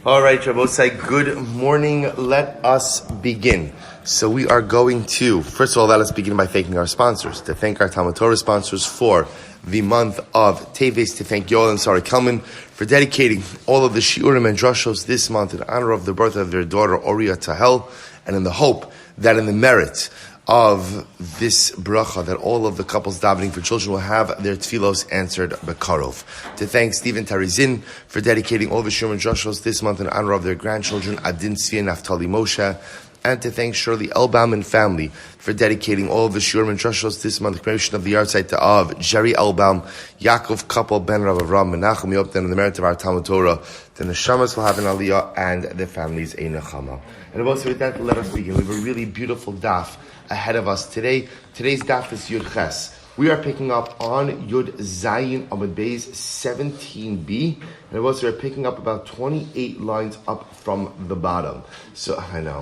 All right, Rabbosai, good morning. Let us begin. So we are going to, first of all, let us begin by thanking our sponsors. To thank our Talmud Torah sponsors for the month of Teves, to thank Yoel Sara Kelman for dedicating all of the shiurim and drashos this month in honor of the birth of their daughter, Oriya Tahel, and in the hope that in the merit of this bracha, that all of the couples davening for children will have their tefilos answered bekarov. To thank Teri Czinn for dedicating all the shiurim and drashos this month in honor of their grandchildren, Adin, Tzvi, and Naftali, Moshe. And to thank Shirley Elbaum Family for dedicating all of the shiurim and drashos this month, the commemoration of the yahrzeit of Gerald Elbaum, Yaakov Kopel, R Avraham Menachem. We hope that in the merit of our Talmud Torah, the neshamas will have an aliyah and the families a nechama. And also with that, let us begin. We have a really beautiful daf ahead of us today. Today's daf is Yud Ches. We are picking up on Yud Zayin Amud Beis 17b, and also we're picking up about 28 lines up from the bottom. So I know.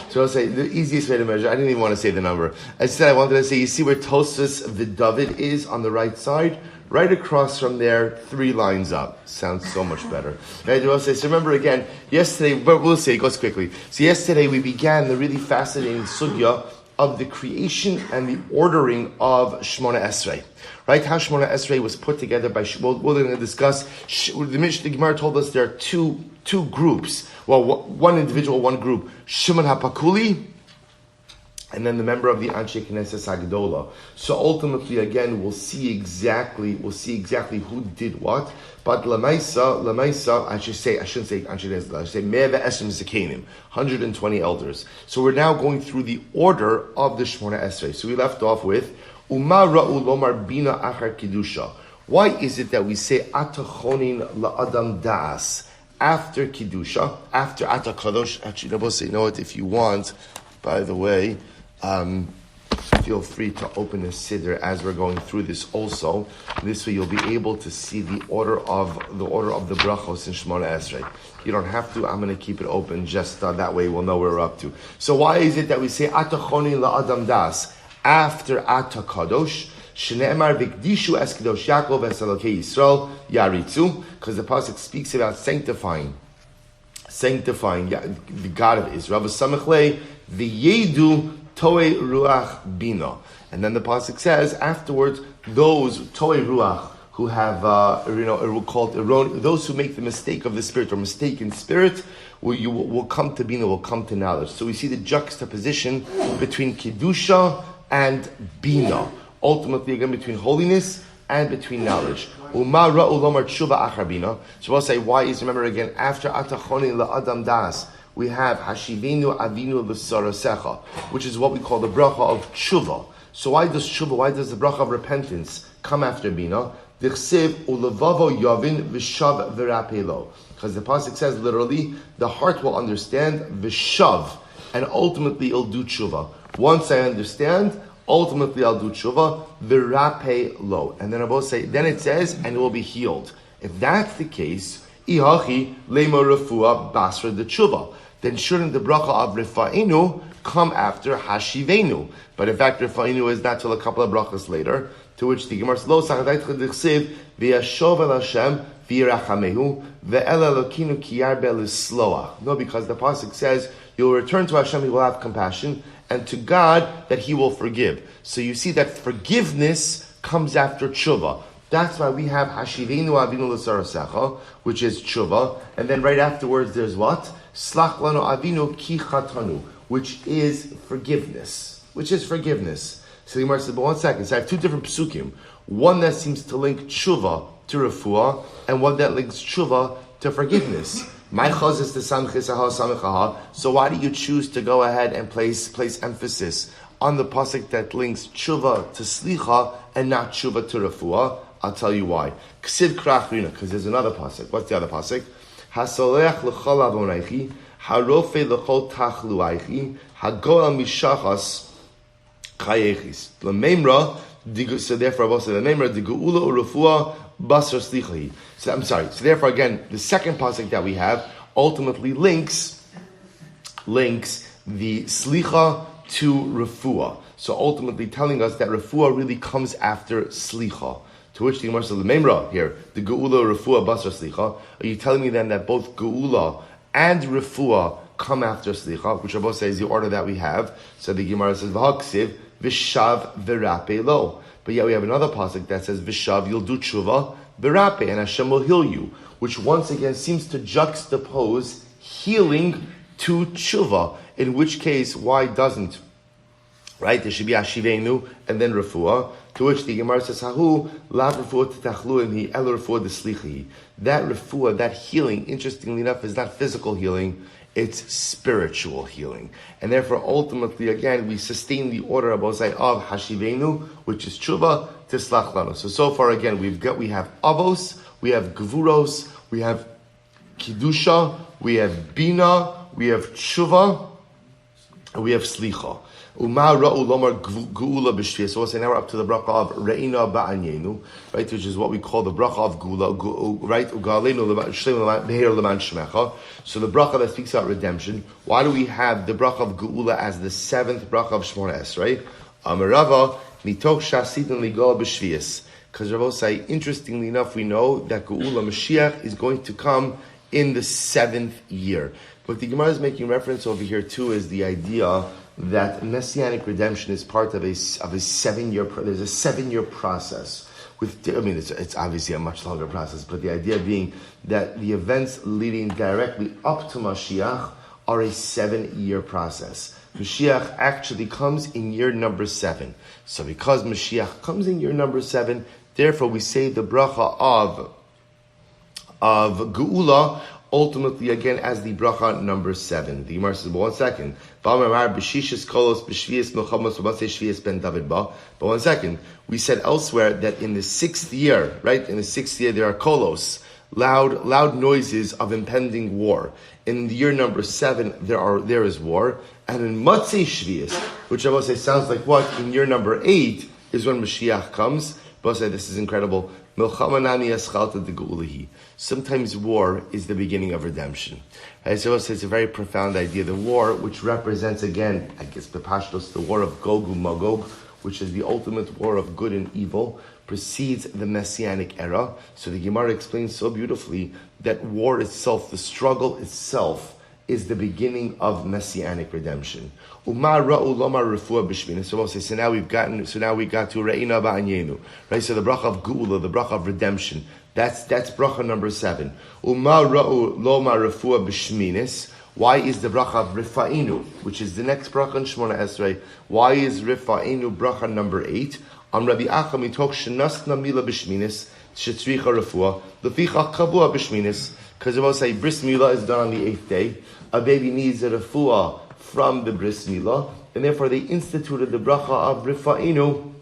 So I'll say the easiest way to measure. I didn't even want to say the number. Instead, I wanted to say, you see where Tosfos V'David is on the right side? Right across from there, 3 lines up. Sounds so much better. Right? So remember again, yesterday, but we'll say it goes quickly. So yesterday we began the really fascinating sugya of the creation and the ordering of Shmona Esrei. Right? How Shmona Esrei was put together by, we're going to discuss, the Gemara told us there are two groups. Well, one individual, one group, Shimon HaPakuli, and then the member of the Anshe Knesset Hagdola. So ultimately, again, we'll see exactly who did what. But Lamaisa, I shouldn't say Anshe Knesset, I should say Me'eve Esrim Zekanim, 120 elders. So we're now going through the order of the Shmona Esrei. So we left off with Uma Ra'u Lomar Bina Achar Kiddusha. Why is it that we say Atachonin La'adam Das after Kiddusha, after Atakadosh? Actually, you know what, if you want, by the way, feel free to open the siddur as we're going through this also. This way you'll be able to see the order of the brachos in Shmona Esrei. You don't have to. I'm going to keep it open just that way we'll know where we're up to. So why is it that we say Atachoni la'adam das after Atakadosh? Shne'emar v'kdishu es kadosh Yaakov es Elokei Yisrael yaritzu, because the pasuk speaks about sanctifying the God of Israel. V'samechlei v'yedu Toei Ruach Bina. And then the pasuk says afterwards, those Toei Ruach who have those who make the mistake of the spirit or mistaken spirit will come to Bina, will come to knowledge. So we see the juxtaposition between Kedusha and Bina. Ultimately, again, between holiness and between knowledge. Uma ra'u lomar tshuva achar Bina. So we'll say, why is, remember again, after Atachoni la'adam das, we have Hashivenu Avinu L'Sarasecha, which is what we call the bracha of tshuva. So why does the bracha of repentance come after Bina? Dichsev Ulevavo Yavin V'Shav V'Rapelo. Because the pasuk says literally, the heart will understand V'Shav, and ultimately it'll do tshuva. Once I understand, ultimately I'll do tshuva V'Rapelo. And then I will say, then it says, and it will be healed. If that's the case, Ihachi Lema Refua Basra the tshuva. Then shouldn't the bracha of Rifa'inu come after Hashivenu? But in fact, Rifa'inu is not till a couple of brachas later, to which the Gemara says, Lo sachadait chedichsiv v'yashov el Hashem v'yirachamehu ve'el elokinu ki yarbe l'sloach. No, because the pasuk says, you will return to Hashem, He will have compassion, and to God that He will forgive. So you see that forgiveness comes after tshuva. That's why we have Hashivenu Avinu L'Sarasecha, which is tshuva, and then right afterwards there's what? Slach lanu Avinu Ki Chatanu, which is forgiveness. So the Gemara says, but 1 second, so I have 2 different psukim. One that seems to link tshuva to refuah, and one that links tshuva to forgiveness. My chaz is the samchisaha samichaha. So why do you choose to go ahead and place emphasis on the pasuk that links tshuva to slicha and not tshuva to refuah? I'll tell you why. Ksiv krachrina, because there's another pasuk. What's the other pasuk? Hasolech l'chol avonaychi, harofe l'chol tachluaychi, hagoel mishachas chayechis. L'meimra, so therefore, also the memra the geula urufua basar slichahi. So I'm sorry. So therefore, again, the second pasuk that we have ultimately links the slicha to refuah. So ultimately telling us that refuah really comes after slicha. To which the Gemara says, "Memra here, the geula refuah basar slicha." Are you telling me then that both geula and refuah come after slicha, which Rabbi says is the order that we have. So the Gemara says, v'haksiv v'shav v'rape lo. But yet we have another pasuk that says, v'shav, you'll do tshuva, v'rape, and Hashem will heal you, which once again seems to juxtapose healing to tshuva, in which case, why doesn't? Right? There should be ashivenu and then refuah, to which the Gemara says, hahu lav refuah t'tachluim hi el refuah d'slichi. That refuah, that healing, interestingly enough, is not physical healing, it's spiritual healing. And therefore, ultimately, again, we sustain the order of hashivenu, which is tshuva, tislach lanu. So far, again, we have avos, we have gvuros, we have kidusha, we have bina, we have tshuva, and we have slicha. Uma ra'u lomar geula b'shviyas. So we'll say now we're up to the bracha of re'ina ba'anyenu, right, which is what we call the bracha of geula, right? Ugalenu be'her leman shmecha. So the bracha that speaks about redemption. Why do we have the bracha of geula as the seventh bracha of Shmona Esrei? Amarava mitoch shasitin ligol b'shviyas. Because Rabbi say, interestingly enough, we know that geula Mashiach is going to come in the 7th year. What the Gemara is making reference over here to is the idea that messianic redemption is part of a 7-year. There's a 7-year process. It's obviously a much longer process, but the idea being that the events leading directly up to Mashiach are a 7-year process. Mashiach actually comes in year number 7. So because Mashiach comes in year number 7, therefore we say the bracha of Geula ultimately again as the bracha number 7. The Gemara says, but 1 second. But 1 second. We said elsewhere that in the 6th year, right? In the 6th year there are kolos, loud noises of impending war. In the year number 7 there is war. And in Matzei Shvius, which I will say sounds like what? In year number 8 is when Mashiach comes. But I say this is incredible. Sometimes war is the beginning of redemption. Right? So it's a very profound idea. The war, which represents again, I guess the Pashtos, the war of Gog Magog, which is the ultimate war of good and evil, precedes the Messianic era. So the Gemara explains so beautifully that war itself, the struggle itself, is the beginning of Messianic redemption. So now we got to Re'ina Ba'anyenu. Right? So the bracha of Geula, the bracha of redemption, that's bracha number 7. Why is the bracha of Rifa'inu, which is the next bracha in Shmona Esrei, why is Rifa'inu bracha number 8? On Rabbi Acha mitoch shenasna mila b'shminis shetzricha refuah leficha kavua b'shminis. Because I say bris milah is done on the 8th day. A baby needs a refuah from the bris milah, and therefore they instituted the bracha of Rifa'inu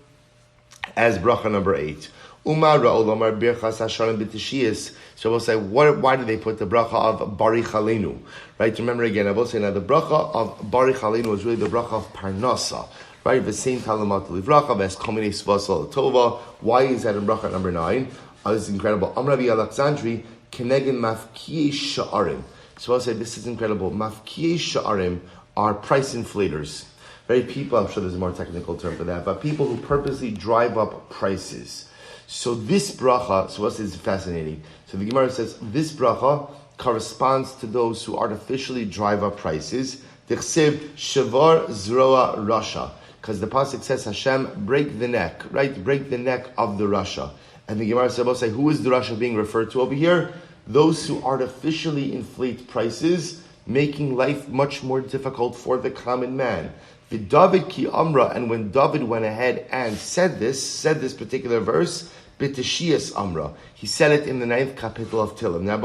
as bracha number 8. Umar ra'olamar birchas hasharim b'tishiyas. So I will say, why do they put the bracha of Barich Aleinu? Right? Remember again, I will say now the bracha of Barich Aleinu is really the bracha of Parnasa. Right? The same Talmud livracha ves komine svasal tova. Why is that in bracha number 9? This is incredible. Amravi Alexandri kenegin mafkiye sha'arim. So I'll say this is incredible. Mafkiye sha'arim are price inflators. Right? People, I'm sure there's a more technical term for that, but people who purposely drive up prices. So this bracha, so what is fascinating? So the Gemara says this bracha corresponds to those who artificially drive up prices. Tichsev shavar zroa rasha, because the pasuk says Hashem break the neck, right? Break the neck of the rasha. And the Gemara says, who is the rasha being referred to over here? Those who artificially inflate prices, making life much more difficult for the common man. David ki amra, and when David went ahead and said this particular verse, b'teshiyas amra, he said it in the 9th capital of Tehillim. Now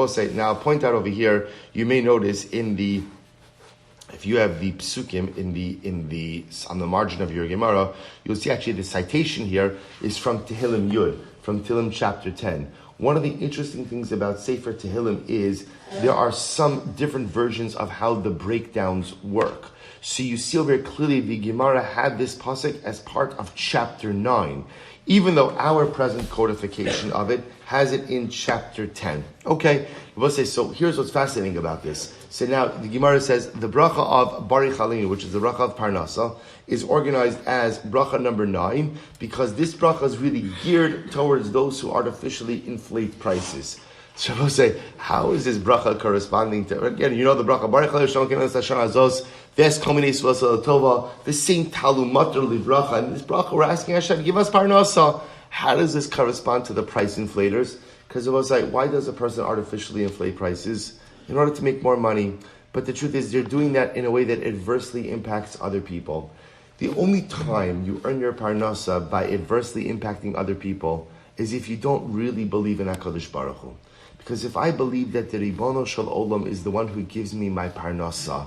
I'll point out over here, you may notice if you have the psukim on the margin of your Gemara, you'll see actually the citation here is from Tehillim Yud, from Tehillim chapter 10. One of the interesting things about Sefer Tehillim is there are some different versions of how the breakdowns work. So you see very clearly the Gemara had this pasuk as part of chapter 9, even though our present codification of it has it in chapter 10. Okay, we'll say, so here's what's fascinating about this. So now the Gemara says the bracha of Barich Aleinu, which is the bracha of Parnasa, is organized as bracha number 9, because this bracha is really geared towards those who artificially inflate prices. So I will say, how is this bracha corresponding to, again, you know the bracha, Baruch Hashem Kenas Hashanah Azos, Ves Kominis V'Lasal Tova, the same Talmud Livracha, and this bracha we're asking Hashem, give us Parnasa. How does this correspond to the price inflators? Because it was like, why does a person artificially inflate prices? In order to make more money. But the truth is, they're doing that in a way that adversely impacts other people. The only time you earn your Parnasa by adversely impacting other people is if you don't really believe in HaKadosh Baruch Hu. Because if I believe that the Ribono Shel Olam is the one who gives me my Parnasa,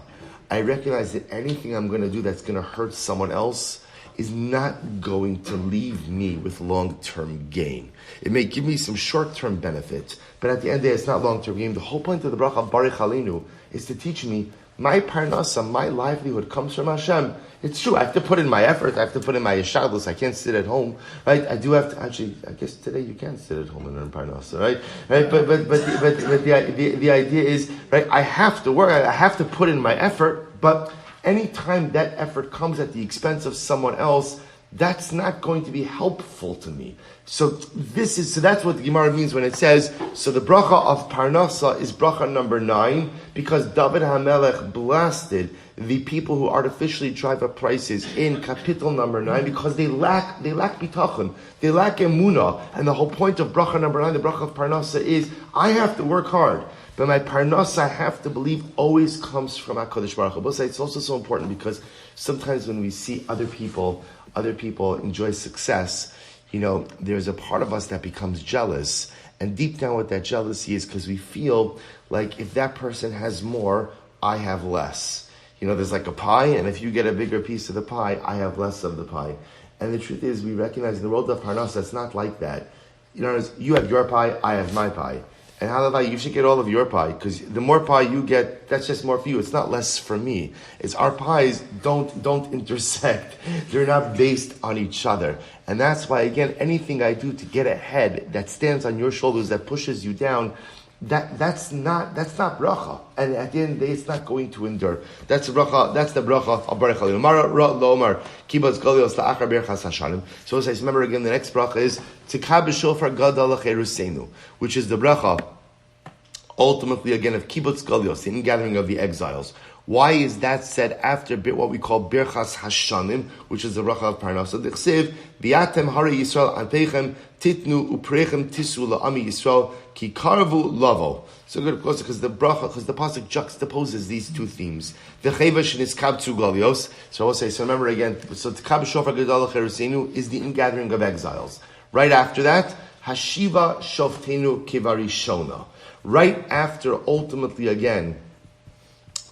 I recognize that anything I'm going to do that's going to hurt someone else is not going to leave me with long-term gain. It may give me some short-term benefit, but at the end of the day, it's not long-term gain. The whole point of the bracha Baruch Aleinu is to teach me my Parnasa, my livelihood comes from Hashem. It's true, I have to put in my effort, I have to put in my yeshadlos, I can't sit at home, right? I do have to, actually, I guess today you can sit at home and earn Parnasa, right? But the idea is, right, I have to work, I have to put in my effort, but anytime that effort comes at the expense of someone else, that's not going to be helpful to me. So that's what the Gemara means when it says, so the bracha of Parnasa is bracha number 9, because David HaMelech blasted the people who artificially drive up prices in kapitel number 9 because they lack bitachon, they lack emunah, and the whole point of bracha number 9, the bracha of Parnasa, is I have to work hard, but my Parnasa, I have to believe, always comes from HaKadosh Baruch Hu. But it's also so important because sometimes when we see other people enjoy success, there's a part of us that becomes jealous. And deep down what that jealousy is, because we feel like if that person has more, I have less. There's like a pie, and if you get a bigger piece of the pie, I have less of the pie. And the truth is, we recognize in the world of Parnasa, it's not like that. You have your pie, I have my pie. And Halavai, you should get all of your pie, because the more pie you get, that's just more for you. It's not less for me. It's our pies don't intersect. They're not based on each other. And that's why, again, anything I do to get ahead that stands on your shoulders, that pushes you down, that's not bracha. And at the end of the day, it's not going to endure. That's the bracha of Baruch Aleinu. Mara lo omar kibutz golios la'achar birchas hashanim. So as I remember again, the next bracha is tikah b'shofar gadol l'cheruseinu, which is the bracha ultimately again of kibutz golios, the ingathering of the exiles. Why is that said after what we call birchas hashanim, which is the bracha of Parnasa? D'chsev v'yatem hari Yisrael anpeichem titnu uprechem tisu la'ami Yisrael ki karvu lavo. So good, of course, because the pasuk juxtaposes these two themes. V'cheva sheniskabtzu golios. So I will say, so remember again, so tikah b'shofar gadol l'cheruseinu is the ingathering of exiles. Right after that, hashiva shoftenu kivarishona. Right after, ultimately again,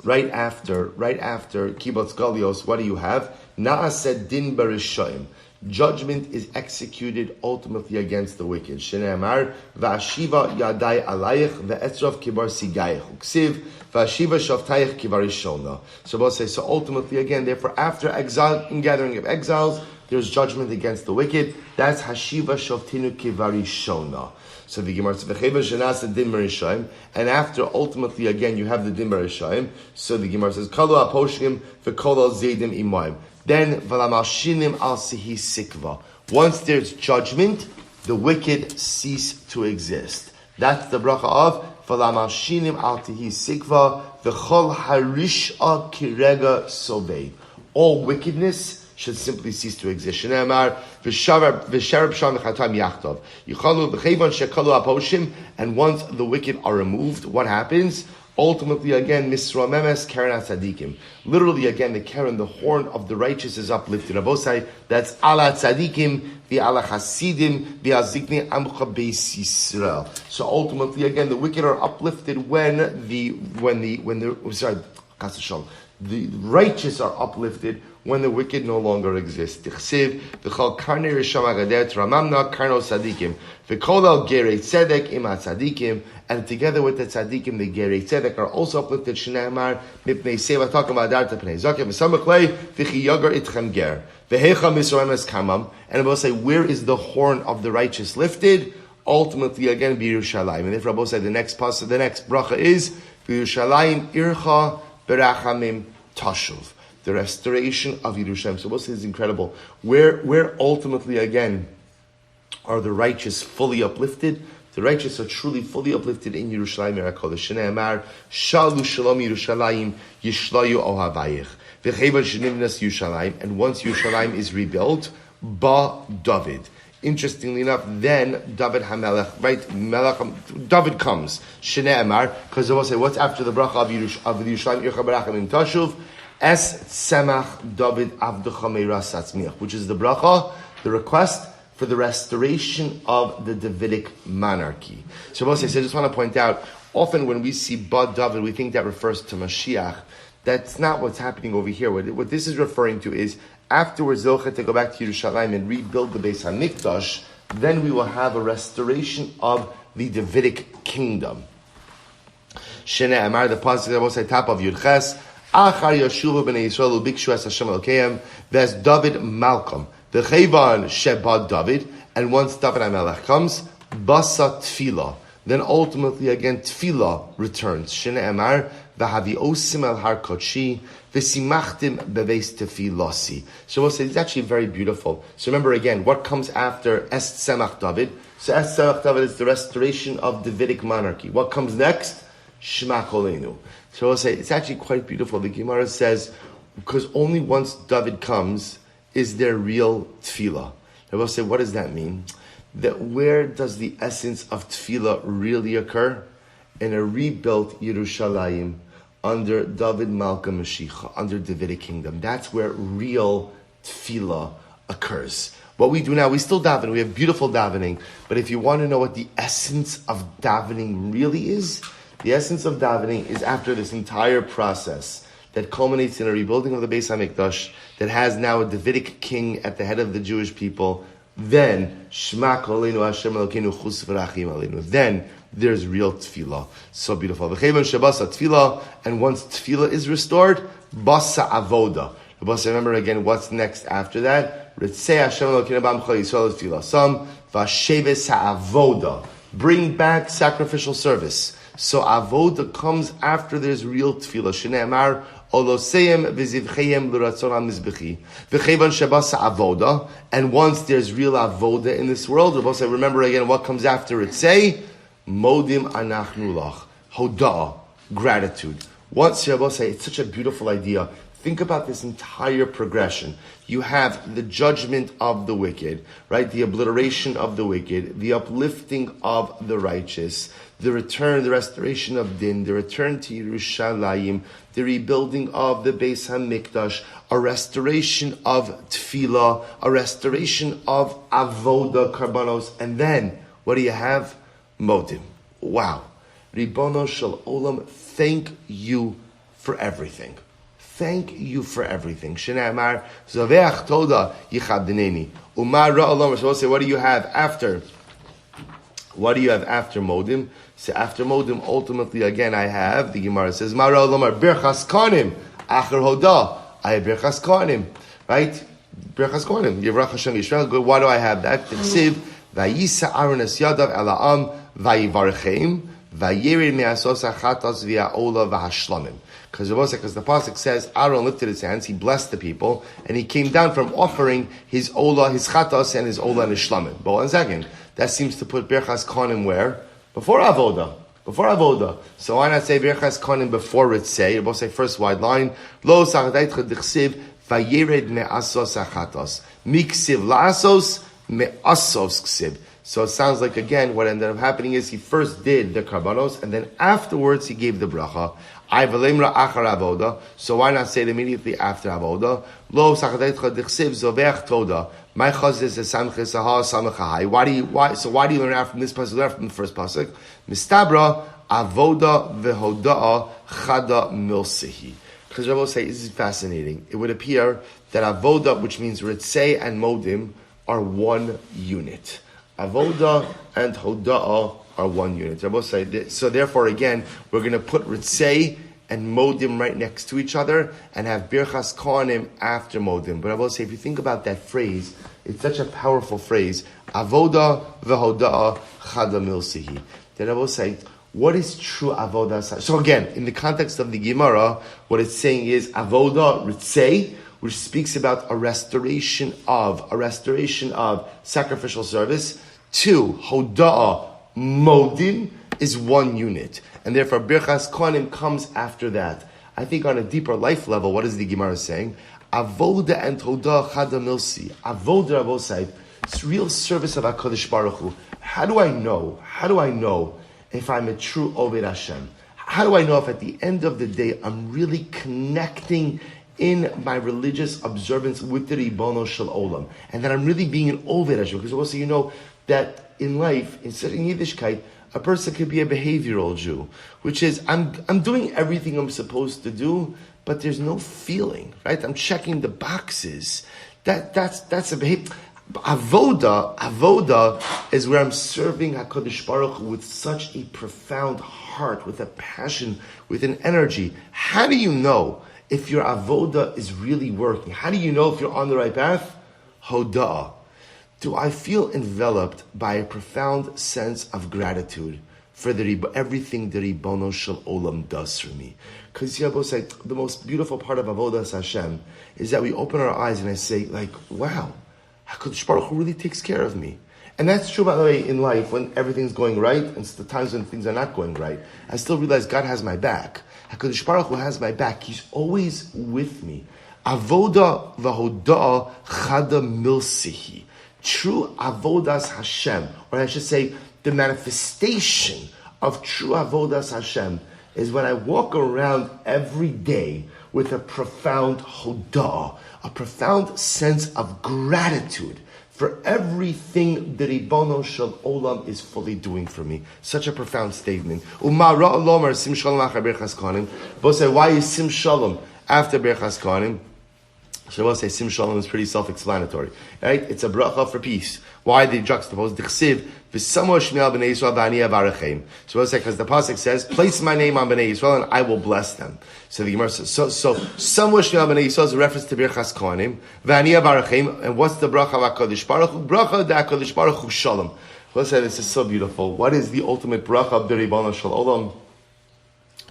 right after Kibbutz Galios, what do you have? Na'aseh din b'rishoyim. Judgment is executed ultimately against the wicked. Shneimar v'ashiva yadai alayich ve'etzrov kibar sigayich uksiv v'ashiva shoftayich kivarishona. So we'll say, so ultimately again, therefore after exile, in gathering of exiles, there's judgment against the wicked. That's hashiva shoftinu kivarishona. So the Gemara says, "V'cheva din b'rishoyim," and after ultimately again you have the din b'rishoyim. So the Gemara says, "Kalu aposhim v'kol al zaydim imoim." Then v'lamashinim al sihi sikva. Once there's judgment, the wicked cease to exist. That's the bracha of v'lamashinim al tihi sikva v'chol harish'a kirega sobei. All wickedness should simply cease to exist. Shneimar v'sharab sham v'chatam yachtov. Yichalu v'chevon shekalu aposhim, and once the wicked are removed, what happens? Ultimately, again, misromemes keren tzadikim. Literally, again, the keren, the horn of the righteous is uplifted. Rabosai, that's ala tzadikim v'ala chasidim v'azikni amcha beis Yisrael. So ultimately, again, the wicked are uplifted when the righteous are uplifted when the wicked no longer exist. Tichsiv v'chol karnei risham agadet ramamna karno tzadikim v'kol al gerei tzedek im tzadikim, and together with the tzadikim, the gerei tzedek are also uplifted. Shneimar mipnei seva takom adarta pnei zakim v'samachlei v'chi yagar itchem ger v'hecha misroemes kamam. And I will say, where is the horn of the righteous lifted? Ultimately, again, b'Yerushalayim. And if Rabbi said the next bracha is b'Yerushalayim ircha berachamim tashuv, the restoration of Yerushalayim. So what is incredible? Where ultimately again are the righteous fully uplifted? The righteous are truly fully uplifted in Yerushalayim HaKodesh. Shnei Amar, Shalu Shalom Yerushalayim, Yishlayu Ohavayich. V'cheva Shenivnas Yerushalayim, and once Yerushalayim is rebuilt, Ba David. Interestingly enough, then David HaMelech, right? David comes. Shnei Amar, because I will say, what's after the bracha of Yerushalayim, Ircha Barachim in Tashuv? Es Semach David Avducha Meiras Atzmiach, which is the bracha, the request for the restoration of the Davidic monarchy. So Moshe said, I just want to point out, often when we see Bad David, we think that refers to Mashiach. That's not what's happening over here. What this is referring to is, afterwards, Zocha to go back to Yerushalayim and rebuild the Beis HaMikdash, then we will have a restoration of the Davidic kingdom. Shnei Amar, the pasuk that was at top of Yudches, Achar Yashuva b'nei Yisrael ubikshu es Hashem Elokeim, there's David Malcolm. The Chayvan Shebad David, and once David HaMelech comes, Basa Tfila. Then ultimately again Tfila returns. Shnei Amar, V'havi osim el har kodshi, v'simachtim beveis tefilosi. So we'll say it's actually very beautiful. So remember again, what comes after Es Semach David? So Es Semach David is the restoration of Davidic monarchy. What comes next? Shema Kolenu. So we'll say it's actually quite beautiful. The Gemara says, because only once David comes, is there real tefillah? I will say, what does that mean? That where does the essence of tefillah really occur? In a rebuilt Yerushalayim under David Malka Mashiach, under Davidic kingdom. That's where real tefillah occurs. What we do now, we still daven, we have beautiful davening, but if you want to know what the essence of davening really is, the essence of davening is after this entire process that culminates in a rebuilding of the Beis HaMikdash, that has now a Davidic king at the head of the Jewish people, then Shema Kolenu Hashem Elokeinu Chus V'Rachim Aleinu. Then there's real tefillah. So beautiful. V'chevan shebasa tefillah, and once tefillah is restored, basa avoda. Remember again, what's next after that? Ritzei Hashem Elokeinu b'amcha Yisrael tefillah. Some v'sheves ha'avoda. Bring back sacrificial service. So avoda comes after there's real tefillah. Shnei Amar, Oloseim v'zivcheim l'ratzon ha'mizbechi. V'chevan shebasa avoda. And once there's real avoda in this world, remember again what comes after Ritzei? Modim anachnu lach. Hoda'ah, gratitude. Once Shabbos, it's such a beautiful idea. Think about this entire progression. You have the judgment of the wicked, right? The obliteration of the wicked, the uplifting of the righteous, the return, the restoration of Din, the return to Yerushalayim, the rebuilding of the Beis HaMikdash, a restoration of Tefillah, a restoration of Avoda, Karbanos, and then, what do you have? Modim. Wow. Ribono Shel Olam, thank you for everything. Thank you for everything. Shnei Amar, Zaveach Toda Yichadineni. Umar Ra'olam. So we'll say, what do you have after? What do you have after Modim? So after Modim, ultimately, again, I have, the Gemara says, Mar Ra'olam, Birchas Kohanim, Acher Hoda. I have Birchas Kohanim. Right? Birchas Kohanim. Yivrach Hashem Yisrael. Why do I have that? Tsiv, Vayisa Aaron Es Yadav Ela'am, Vayivarcheim, Vayirid Me'asos HaChatos V'Ha'ola V'Hashlamim. Because the pasuk says Aaron lifted his hands, he blessed the people, and he came down from offering his ola, his chatos, and his ola and his shlamim. But one second, that seems to put Birchas Kohanim where? Before avoda. Before avoda. So why not say Birchas Kohanim before Ritzei? We'll say first wide line. Lo sa'adaytcha dichsiv vayered me'asos achatos miksiv la'asos me'asos ksiv. So it sounds like, again, what ended up happening is he first did the karbanos, and then afterwards he gave the bracha. So why not say it immediately after avoda? Lo sachadetcha dichsiv zoveach toda. My chazis is samches aha samachai. Why do you learn out from this pasuk? Learn from the first pasuk. Mistabra avoda vehodaa chada milsihi. Because Rabbi will say this is fascinating. It would appear that avoda, which means ritzei and modim, are one unit. Avoda and hoda'ah are one unit. Rabbi say, so therefore, again, we're going to put ritzei and modim right next to each other and have birchas kohanim after modim. But I will say, if you think about that phrase, it's such a powerful phrase. Avoda v'hoda'ah chada milsihi. Then I will say, what is true avoda? So again, in the context of the Gemara, what it's saying is avoda ritzei, which speaks about a restoration of sacrificial service. 2, hoda'ah, Modin is one unit. And therefore, Birchas Kohanim comes after that. I think on a deeper life level, what is the Gemara saying? Avoda and Todah Chada Milsi. Avoda Avosai. It's real service of HaKadosh Baruch Hu. How do I know if I'm a true Oved Hashem? How do I know if at the end of the day I'm really connecting in my religious observance with the Ribono Shel Olam, and that I'm really being an Oved Hashem? Because also you know that in life, in Yiddishkeit, a person could be a behavioral Jew, which is I'm doing everything I'm supposed to do, but there's no feeling, right? I'm checking the boxes. That's a behavior. Avoda is where I'm serving HaKadosh Baruch Hu with such a profound heart, with a passion, with an energy. How do you know if your avoda is really working? How do you know if you're on the right path? Hoda'ah. Do I feel enveloped by a profound sense of gratitude for everything the Ribono Shel Olam does for me? Because the most beautiful part of Avodas Hashem is that we open our eyes and I say, like, wow, HaKadosh Baruch Hu really takes care of me. And that's true, by the way, in life, when everything's going right, and it's the times when things are not going right. I still realize God has my back. HaKadosh Baruch Hu has my back. He's always with me. Avoda v'hoda chada milsihi. True avodas Hashem, or I should say, the manifestation of true avodas Hashem is when I walk around every day with a profound hodah, a profound sense of gratitude for everything the Ribono Shel Olam is fully doing for me. Such a profound statement. Both say, why is Sim Shalom after Berchas Kohanim? Shabbos say Sim Shalom is pretty self-explanatory, right? It's a bracha for peace. Why they juxtapose? D'chsiv v'samo shmiel b'nei Yisrael v'ani avarachem. Shabbos say because the pasuk says, "Place my name on b'nei Yisrael and I will bless them." So the Gemara says, so samo shmiel b'nei Yisrael is a reference to Birchas Kohanim v'ani avarachem. And what's the bracha of HaKadosh Baruch Hu? Bracha de HaKadosh Baruch Hu Shalom. Shabbos say this is so beautiful. What is the ultimate bracha of the Ribono Shel Olam?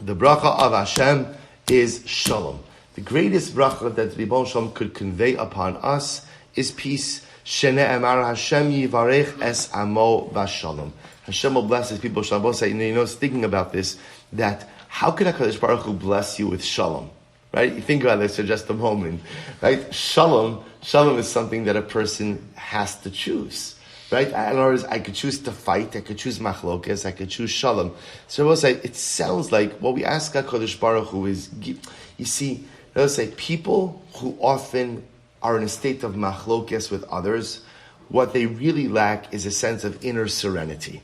The bracha of Hashem is Shalom. The greatest bracha that Ribono Shel Olam could convey upon us is peace. Shene'emar Hashem yivarech es amo v'shalom. Hashem will bless His people. Shabbos, thinking about this, that how can HaKadosh Baruch Hu bless you with shalom? Right? You think about this for just a moment. Right? Shalom is something that a person has to choose. Right? In other words, I could choose to fight, I could choose machlokes, I could choose shalom. So I will say, it sounds like what we ask HaKadosh Baruch Hu is, you see, let's say people who often are in a state of machlokes with others, what they really lack is a sense of inner serenity.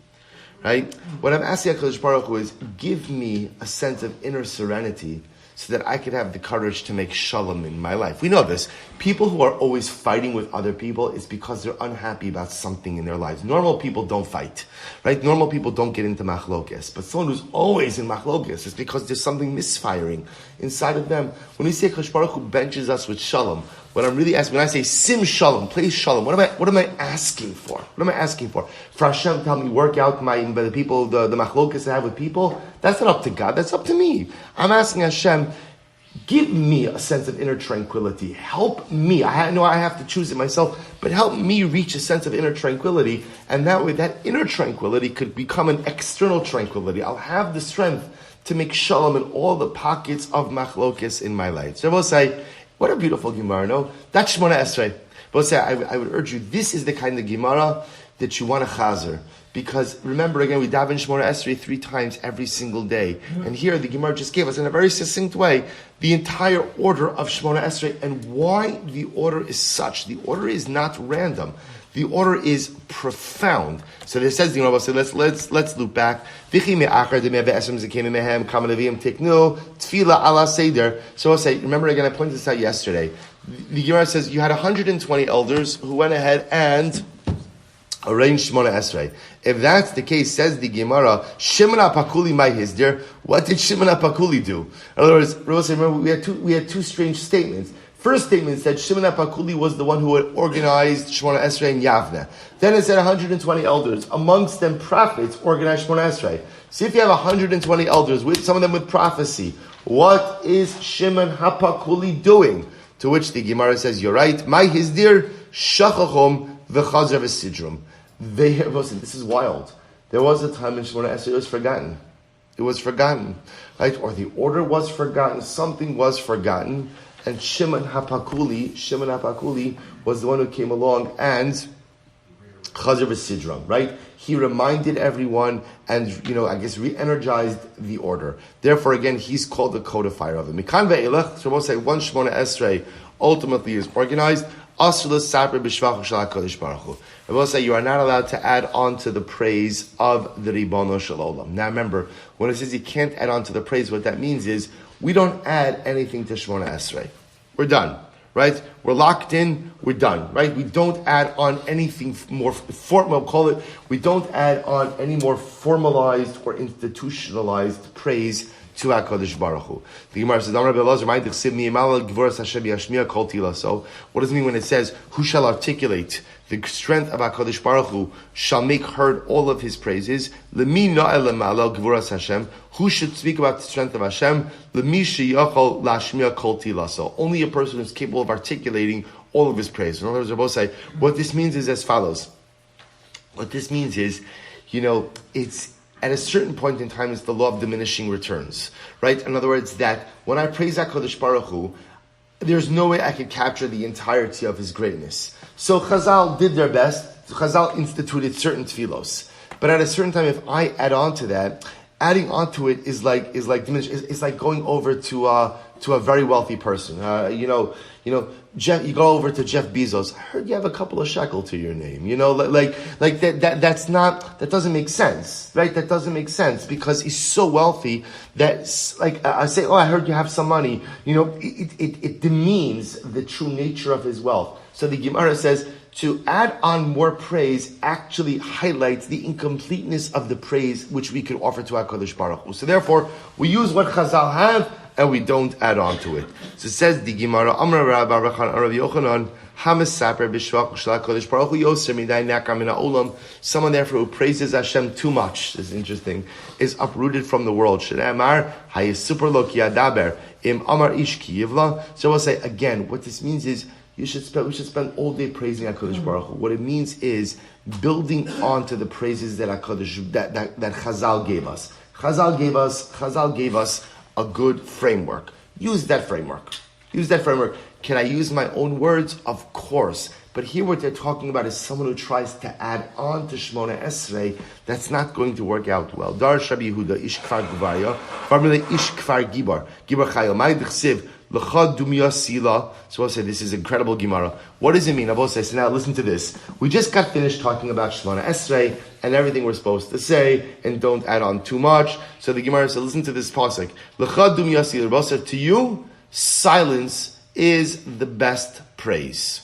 Right? What I'm asking HaKadosh Baruch Hu is, give me a sense of inner serenity so that I could have the courage to make shalom in my life. We know this. People who are always fighting with other people is because they're unhappy about something in their lives. Normal people don't fight, right? Normal people don't get into machlokes. But someone who's always in machlokes is because there's something misfiring inside of them. When we say HaKadosh Baruch Hu benches us with shalom, what I'm really asking, when I say sim shalom, place shalom, what am I asking for? What am I asking for? For Hashem to help me work out the people, the machlokes I have with people? That's not up to God, that's up to me. I'm asking Hashem, give me a sense of inner tranquility. Help me. I know I have to choose it myself, but help me reach a sense of inner tranquility. And that way, that inner tranquility could become an external tranquility. I'll have the strength to make shalom in all the pockets of machlokes in my life. So I will say, what a beautiful Gemara, no? That's Shmona Esrei. But say, I would urge you, this is the kind of Gemara that you want to chazer. Because remember, again, we daven Shmona Esrei 3 times every single day. And here, the Gemara just gave us, in a very succinct way, the entire order of Shmona Esrei and why the order is such. The order is not random. The order is profound. So it says the Gemara. So let's loop back. So I'll say, remember again, I pointed this out yesterday. The Gemara says you had 120 elders who went ahead and arranged Shmona Esrei. If that's the case, says the Gemara, Shimon HaPakuli my hizdir. What did Shimon HaPakuli do? In other words, remember we had two strange statements. First statement said Shimon HaPakuli was the one who had organized Shmona Esrei in Yavne. Then it said 120 elders, amongst them prophets, organized Shmona Esrei. See if you have 120 elders, with some of them with prophecy. What is Shimon HaPakuli doing? To which the Gemara says, you're right. My hizdir shachachom v'chazer v'sidrum. Listen, this is wild. There was a time when Shemona Esrei was forgotten. It was forgotten, right? Or the order was forgotten, something was forgotten, and Shimon HaPakuli was the one who came along and Chazer v'Sidram, right? He reminded everyone and, I guess re-energized the order. Therefore, again, he's called the codifier of it. Mikan ve'elech, so we'll say one Shemona Esrei ultimately is organized. Asr l'saper b'shvach shel HaKadosh Baruch Hu. I will say you are not allowed to add on to the praise of the Ribono Shel Olam. Now remember, when it says you can't add on to the praise, what that means is we don't add anything to Shemona Esrei. We're done, right? We're locked in, we're done, right? We don't add on anything more formal, call it, we don't add on any more formalized or institutionalized praise to HaKadosh Baruch Hu. The Gemara says, so what does it mean when it says, who shall articulate the strength of HaKadosh Baruch Hu shall make heard all of his praises? Who should speak about the strength of Hashem? Only a person who is capable of articulating all of his praise. In other words, Rabbi say, what this means is as follows. What this means is, it's at a certain point in time, it's the law of diminishing returns, right? In other words, that when I praise HaKadosh Baruch Hu, there's no way I could capture the entirety of his greatness. So Chazal did their best. Chazal instituted certain tefilos. But at a certain time, if I add on to that, adding on to it is like diminish. It's like going over to a very wealthy person. Jeff, you go over to Jeff Bezos. I heard you have a couple of shekel to your name. That doesn't make sense, right? That doesn't make sense because he's so wealthy that, I say, I heard you have some money. It demeans the true nature of his wealth. So the Gemara says to add on more praise actually highlights the incompleteness of the praise which we could offer to HaKadosh Baruch Hu. So therefore, we use what Chazal have and we don't add on to it. So it says the Gemara, Amar Rav Rav Yochanan, Hamasaper b'shvach shel HaKadosh Baruch Hu yoser midai nakam min ha'olam. Someone therefore who praises Hashem too much, this is interesting, is uprooted from the world. Shne'amar hayisuper lo ki adaber im amar ish ki yivla. So we'll say again, what this means is we should spend all day praising HaKadosh Baruch Hu. What it means is building on to the praises that that Chazal gave us. Chazal gave us a good framework. Use that framework. Can I use my own words? Of course. But here what they're talking about is someone who tries to add on to Shemona Esrei. That's not going to work out well. Dar Shabi Yehuda, Ish Kfar Gvarya, Farmile Ish Kfar Gibar, Gibar Chayil, Mai Dechsiv, L'chad Dumya Sila. So I'll say this is incredible Gemara. What does it mean? I'll say, so now listen to this. We just got finished talking about Shemona Esrei and everything we're supposed to say, and don't add on too much. So the Gemara said, listen to this pasuk. L'chad Dumya Sila. To you, silence is the best praise.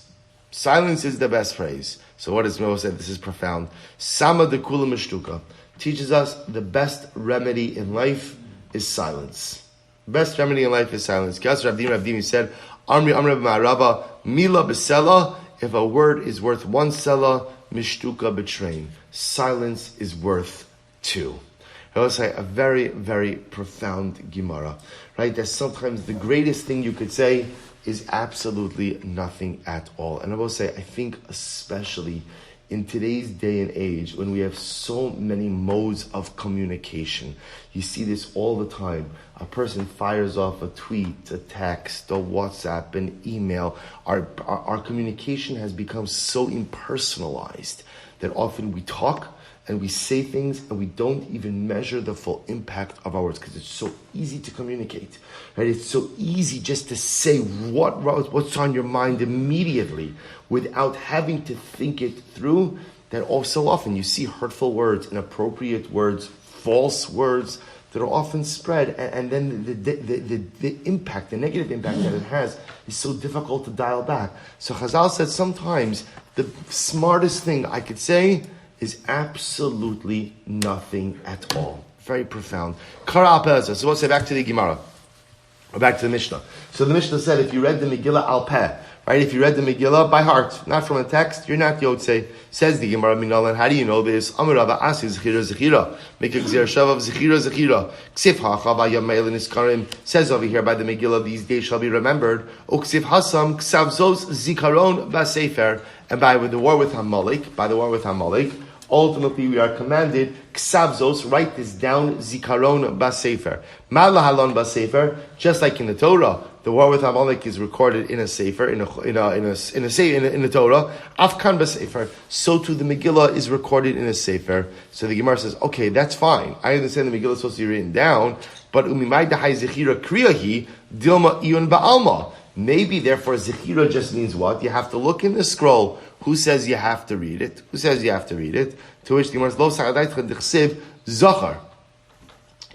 Silence is the best praise. So what does Moshe say? This is profound. Sama de kula mishtuka teaches us the best remedy in life is silence. Best remedy in life is silence. Rav Dimi said, Amri b'ma'arava mila b'sela. If a word is worth one sela, mishtuka b'train. Silence is worth two. I will say a very, very profound Gemara. Right? That sometimes the greatest thing you could say is absolutely nothing at all. And I will say, I think especially in today's day and age, when we have so many modes of communication, you see this all the time. A person fires off a tweet, a text, a WhatsApp, an email. Our communication has become so impersonalized that often we talk and we say things and we don't even measure the full impact of our words because it's so easy to communicate, right? It's so easy just to say what's on your mind immediately without having to think it through, that so often you see hurtful words, inappropriate words, false words that are often spread, and then the impact, the negative impact that it has is so difficult to dial back. So Chazal said sometimes the smartest thing I could say is absolutely nothing at all. Very profound. Kara Pezah. So we'll say back to the Gemara. Or back to the Mishnah. So the Mishnah said if you read the Megillah al peh, right? If you read the Megillah by heart, not from a text, you're not Yotzei. Says the Gemara Minalan, how do you know this? Amar Rava Asi Zechira Zechira. Make a Gzir Shav of Zechira Zechira. Ksif HaChava Yamail Niskarim. Says over here by the Megillah, these days shall be remembered. Uksif Hasam Ksavzos Zikaron Vasefer. And by the war with Hamalek, ultimately we are commanded, ksavzos, write this down, zikaron basefer. Malahalon basefer, just like in the Torah, the war with Amalek is recorded in a sefer, in the Torah. Afkan basefer, so too the Megillah is recorded in a sefer. So the Gemara says, okay, that's fine. I understand the Megillah is supposed to be written down, but umimai dahai zechira kriyahi dilma iyun ba'alma. Maybe, therefore, zechira just means what? You have to look in the scroll. Who says you have to read it? Who says you have to read it? To which the Gemara says, lo sa'adaytcha d'chsiv zachar.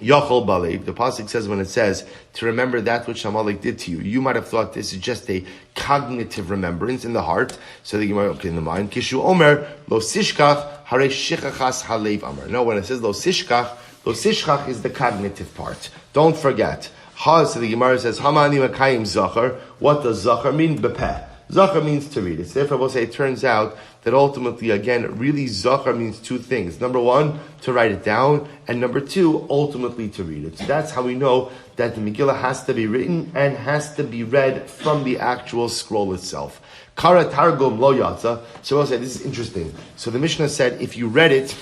Yachol balev. The pasuk says when it says to remember that which Amalek did to you, you might have thought this is just a cognitive remembrance in the heart. So the Gemara, okay, in the mind. Kishu omer lo sishkach harei shichachas halev amar. No, when it says lo sishkach is the cognitive part. Don't forget. So the Gemara says hamani makayim zachar. What does zachar mean? Bepeh. Zachar means to read it. So therefore, we'll say it turns out that ultimately, again, really Zachar means two things. Number one, to write it down, and number two, ultimately to read it. So that's how we know that the Megillah has to be written and has to be read from the actual scroll itself. Kara Targum lo yatsa. So we'll say this is interesting. So the Mishnah said if you read it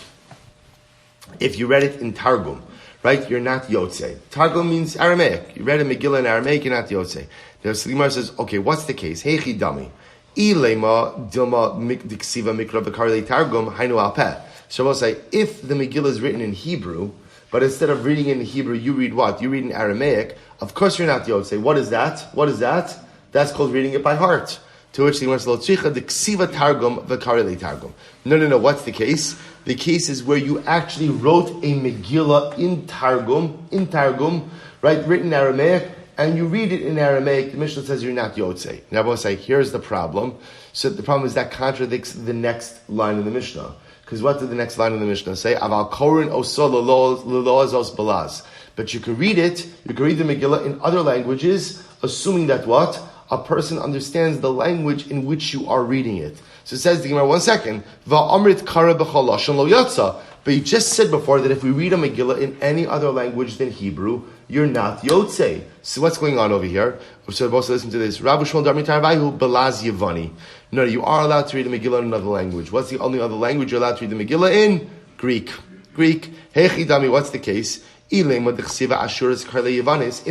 in Targum, right, you're not Yotzei. Targum means Aramaic. You read a Megillah in Aramaic, you're not Yotzei. The Gemara says, okay, what's the case? Heichi dami. Ilema dilma diksiva mikra v'karli targum hainu alpeh. So we'll say, if the Megillah is written in Hebrew, but instead of reading in Hebrew, you read what? You read in Aramaic. Of course you're not Yotzei. What is that? What is that? That's called reading it by heart. To which the Gemara says, lo tzricha diksiva targum v'karli targum. No. What's the case? The case is where you actually wrote a Megillah in Targum, right, written in Aramaic, and you read it in Aramaic. The Mishnah says you're not Yotzei. Now we'll say, here's the problem. So the problem is that contradicts the next line in the Mishnah. Because what did the next line in the Mishnah say? Aval korin oso l'loazos balaz. But you can read the Megillah in other languages, assuming that what? A person understands the language in which you are reading it. So it says the Gemara, 1 second, Va'amrit kara b'chol lashon lo yatsa. But you just said before that if we read a Megillah in any other language than Hebrew, you're not Yotzei. So what's going on over here? So we'll also listen to this. Rabbi Shmuel Darmi Tarvayu Belaz Yevani. No, you are allowed to read a Megillah in another language. What's the only other language you're allowed to read the Megillah in? Greek. Heichi dami, what's the case? If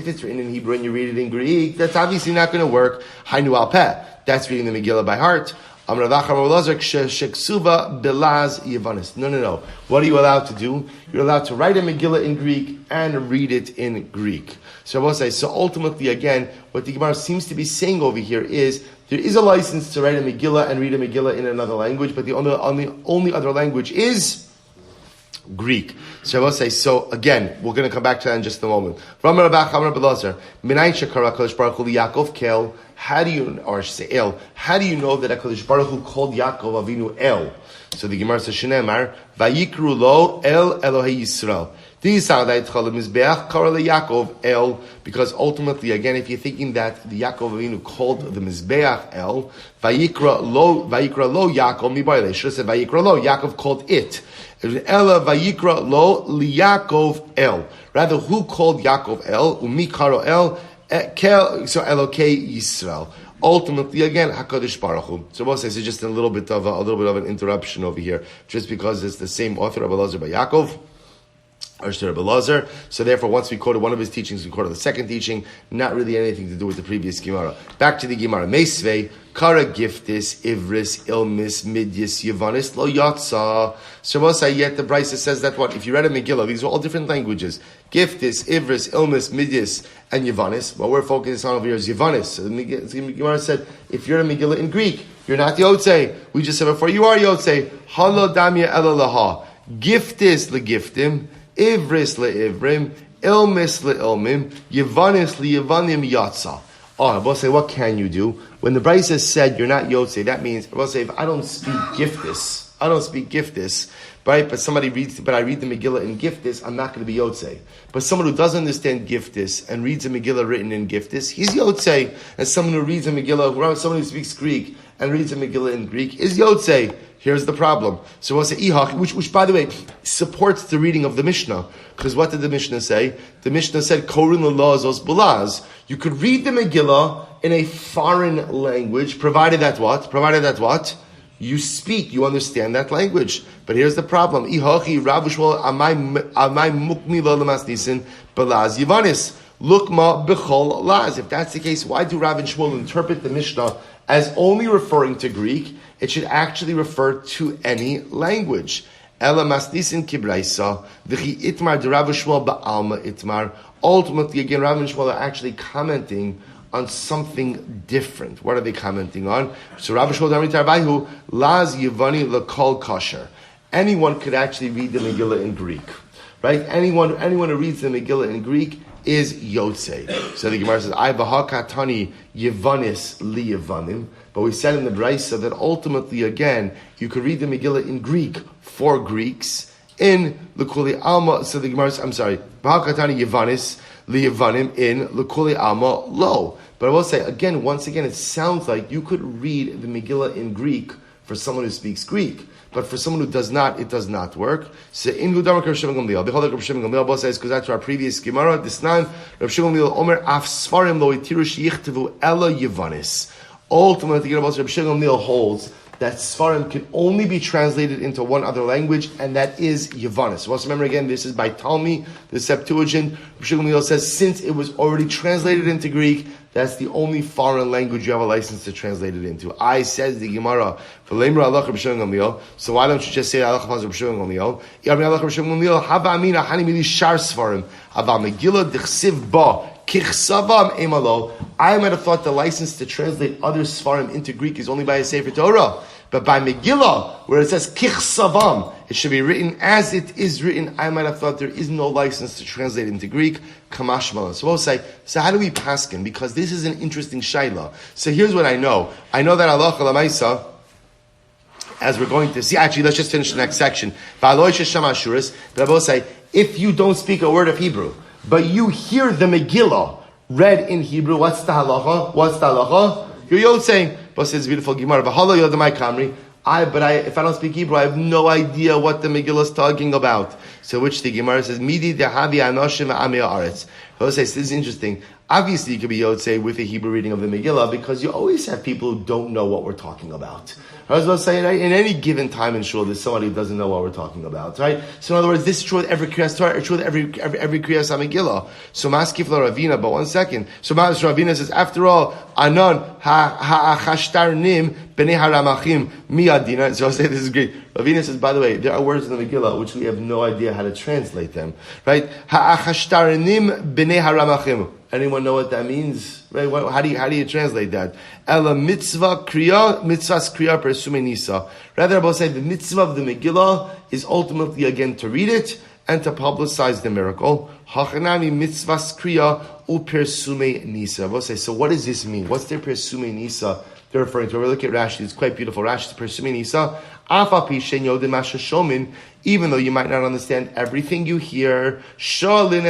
it's written in Hebrew and you read it in Greek, that's obviously not going to work. Hainu al peh. That's reading the Megillah by heart. No. What are you allowed to do? You're allowed to write a Megillah in Greek and read it in Greek. So I will say, so ultimately, again, what the Gemara seems to be saying over here is there is a license to write a Megillah and read a Megillah in another language, but the only other language is Greek. So I will say, so again, we're going to come back to that in just a moment. How do you know, or say El, how do you know that HaKadosh Baruch Hu called Yaakov Avinu El? So the Gemara says, Shneimar, Vayikru lo El Elohei Yisrael. El, because ultimately, again, if you're thinking that the Yaakov Avinu called the Mizbeach El, Vayikra lo Yaakov Mibayle. Should have said Vayikra lo, Yaakov called it. Ela Vayikra lo Liyaakov El. Rather, who called Yaakov El? Umikaro El. So Elokei Yisrael. Ultimately, again, Hakadosh Baruch Hu. So we'll say it's just a little bit of an interruption over here, just because it's the same author of Elazar by Yaakov. So therefore, once we quoted one of his teachings, we quoted the second teaching, not really anything to do with the previous Gemara. Back to the Gemara. Meisvei, Kara Giftis, Ivris, Ilmis, Midyis, Yavanis, Lo Yatsa. So we'll say, yet the Brisa says that what? If you read a Megillah, these are all different languages. Giftis, Ivris, Ilmis, Midyis, and Yavanis. What we're focusing on over here is Yavanis. So the Gemara said, if you're a Megillah in Greek, you're not Yotzei. We just said before, you are Yotzei. Halo Damya Elalaha. Giftis legiftim. Ivris le'ivrim, ilmis le'ilmim, yevanis le'yevanim yatsa. Oh, I will say, what can you do? When the Brisa said you're not Yotzei, that means, I will say, if I don't speak giftis, right? But I read the Megillah in giftis, I'm not going to be Yotzei. But someone who doesn't understand giftis and reads a Megillah written in giftis, he's Yotzei. And someone who reads a Megillah, someone who speaks Greek and reads a Megillah in Greek is Yotzei. Here's the problem. So we'll say ihach, which by the way supports the reading of the Mishnah. Because what did the Mishnah say? The Mishnah said korin l'lazos bulaz. You could read the Megillah in a foreign language, provided that what? you speak, you understand that language. But here's the problem. Ihochi Rav Shmuel amay mukmi lo lemasnisin belaz yivanis. Lukma b'chol laz. If that's the case, why do Rav and Shmuel interpret the Mishnah as only referring to Greek? It should actually refer to any language. Ela masnisin kibraisa v'chi itmar de Rav Shmuel ba'alma itmar. Ultimately, again, Rav and Shmuel are actually commenting on something different. What are they commenting on? So Rav Shmuel Damri Tarvahu laz yivani lekol kosher. Anyone could actually read the Megillah in Greek, right? Anyone who reads the Megillah in Greek is Yotzei. So the Gemara says, I bahakatani Yevanis li Yevanim. But we said in the Brisa that ultimately, again, you could read the Megillah in Greek for Greeks in L'Kuli Alma. So the Gemara says, I'm sorry, bahakatani Yevanis li Yevanim in L'Kuli Alma lo. But I will say, once again, it sounds like you could read the Megillah in Greek for someone who speaks Greek. But for someone who does not, it does not work. So in Gudamar Rav Shimon Gamliel, Behold Rav Shimon Gamliel, both says, because that's our previous Gemara, this nine, Rav Shimon Gamliel, Omer af svarim lo itiru sheyichtavu ela Yevanis. Ultimately, Rav Shimon Gamliel holds that svarim can only be translated into one other language, and that is Yevanis. Let's remember again, this is by Talmud, the Septuagint. Rav Shimon Gamliel says, since it was already translated into Greek, that's the only foreign language you have a license to translate it into. I says the Gemara, so why don't you just say Allah Rav Shimon Gamliel? Rav Shimon Gamliel, hava amina hani mili shar svarim, hava Megillah dichsiv ba kichsavam emalo. I might have thought the license to translate other svarim into Greek is only by a Sefer Torah. But by Megillah, where it says kichsavam, it should be written as it is written. I might have thought there is no license to translate into Greek. Kamash malan. So we'll say, so how do we paskin? Because this is an interesting shayla. So here's what I know. I know that Allah Lamaisa, as we're going to see, actually, let's just finish the next section. But I will say, if you don't speak a word of Hebrew, but you hear the Megillah read in Hebrew, what's the halacha? What's the halacha? You're saying, but says beautiful Gemara, if I don't speak Hebrew, I have no idea what the Megillah is talking about. So which the Gemara says, Midi dehavi anoshim ame haaretz. This is interesting. Obviously, you could be Yotzei with a Hebrew reading of the Megillah because you always have people who don't know what we're talking about. I was about to say, right? In any given time in Shul, there's somebody who doesn't know what we're talking about, right? So in other words, this is true with every Kriyas Torah, it's true with every Kriyas HaMegillah. So Maskif la Ravina, but 1 second. So Ravina says, after all, Anon ha'achashtarnim b'nei haramachim mi Adin. So I'll say this is great. Ravina says, by the way, there are words in the Megillah which we have no idea how to translate them, right? Ha'achashtarnim b'nei haramachim. Anyone know what that means? Right? How do you translate that? Ela mitzvah kriya, mitzvahs kriya persume nisa. Rather, I will say the mitzvah of the Megillah is ultimately again to read it and to publicize the miracle. Hachanami mitzvahs kriya upersume nisa. I will say, so what does this mean? What's their persume nisa they're referring to? We look at Rashi. It's quite beautiful. Rashi is persume nisa. Even though you might not understand everything you hear, so we'll say,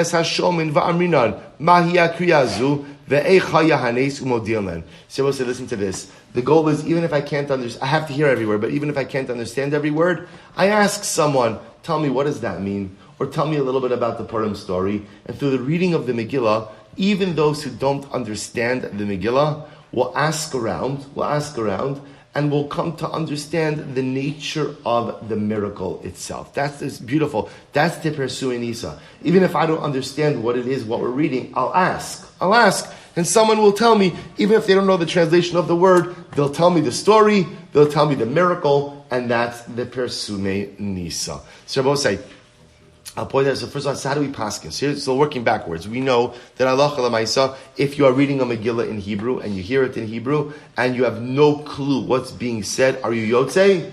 listen to this. The goal is, even if I can't understand, I have to hear every word, but even if I can't understand every word, I ask someone, tell me, what does that mean? Or tell me a little bit about the Purim story. And through the reading of the Megillah, even those who don't understand the Megillah will ask around, and will come to understand the nature of the miracle itself. That's beautiful. That's the Persuin Nisa. Even if I don't understand what it is, what we're reading, I'll ask. And someone will tell me, even if they don't know the translation of the word, they'll tell me the story, they'll tell me the miracle, and that's the Persuin Nisa. So both say, I'll point out, so first of all, so how do we paskin? So working backwards, we know that Allah Lamaisa, if you are reading a Megillah in Hebrew, and you hear it in Hebrew, and you have no clue what's being said, are you Yotzei?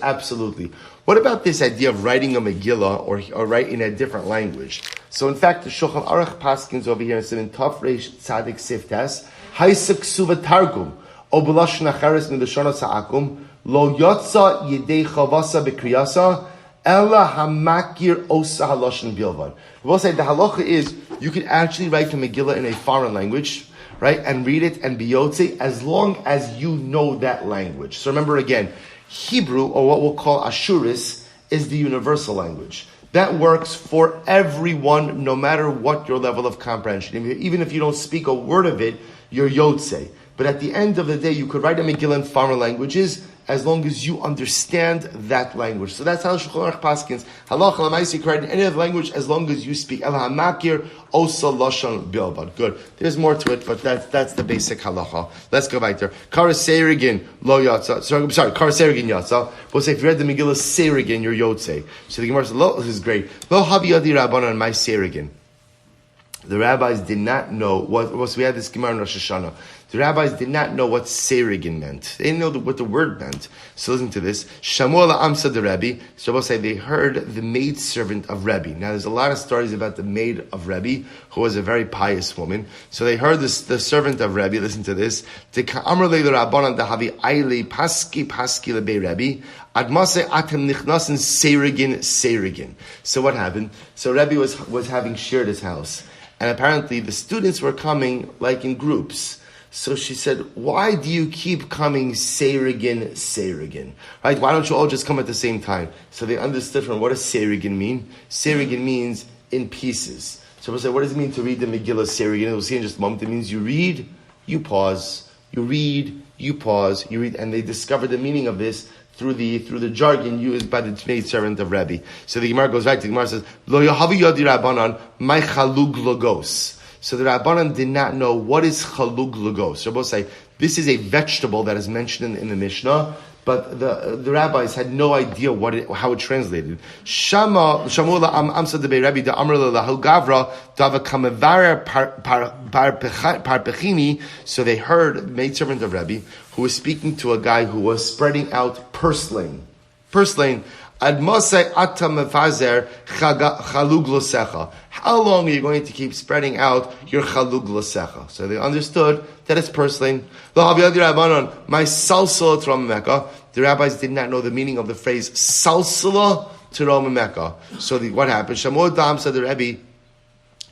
Absolutely. What about this idea of writing a Megillah, or write in a different language? So in fact, the Shulchan Aruch paskins over here, in Taf Reish Tzadik Siftas, Haisak Suva Targum, Obelash Nacharis Midashana Sa'akum, Lo Yotza Yedei Chavasa Bekriyasa, Ella hamakir osa haloshin bilvan. We'll say the halacha is you can actually write the Megillah in a foreign language, right, and read it and be yotzei as long as you know that language. So remember again, Hebrew, or what we'll call Ashuris, is the universal language. That works for everyone, no matter what your level of comprehension. Even if you don't speak a word of it, you're yotzei. But at the end of the day, you could write a Megillah in foreign languages, as long as you understand that language. So that's how Shulchan Aruch paskins. Halacha l'maaseh correct in any other language as long as you speak. El hamakir osa lashon bilbad. Good. There's more to it, but that's the basic halacha. Let's go back there. Kara seirigin lo yatsa. Sorry, kara seirigin yatsa. We'll say if you read the Megillah seirigin, you're yotzei. So the Gemara says, lo, this is great. Lo havi yadi rabbanan my seirigin. The rabbis did not know what. So we had this Gemara in Rosh Hashanah. The rabbis did not know what seirigin meant. They didn't know what the word meant. So listen to this. Shamu ala amsa de Rebbe. So we'll say they heard the maid servant of Rebbe. Now there's a lot of stories about the maid of Rebbe, who was a very pious woman. So they heard this, the servant of Rebbe. Listen to this. The ka'amr le rabbanan dahavi aile paski lebe Rebbe. Admase atem nichnasen seirigin. So what happened? So Rebbe was having shared his house. And apparently the students were coming like in groups. So she said, why do you keep coming seirigin? Right? Why don't you all just come at the same time? So they understood from what does seirigin mean? Seirigin means in pieces. So we'll say, what does it mean to read the Megillah seirigin? We'll see in just a moment. It means you read, you pause. You read, you pause. You read. And they discovered the meaning of this through the jargon used by the maid servant of Rebbe. So the Gemara goes back. The Gemara says, Lo yahavi yadi rabbanan my chalug logos. So the Rabbanan did not know what is chalug logos. So both say this is a vegetable that is mentioned in the Mishnah, but the rabbis had no idea how it translated. Shamula amsa de Rebbe de amrla lahal gavra dava kamavara parpechini. So they heard the maidservant of Rebbe who was speaking to a guy who was spreading out purslane. Admosai atam mefazer chalug losecha. How long are you going to keep spreading out your chalug losecha? So they understood that it's purslane. My salsala to Rama Mecca. The rabbis did not know the meaning of the phrase salsala to Rama Mecca. So what happened? Shamor dam said the Rebbe.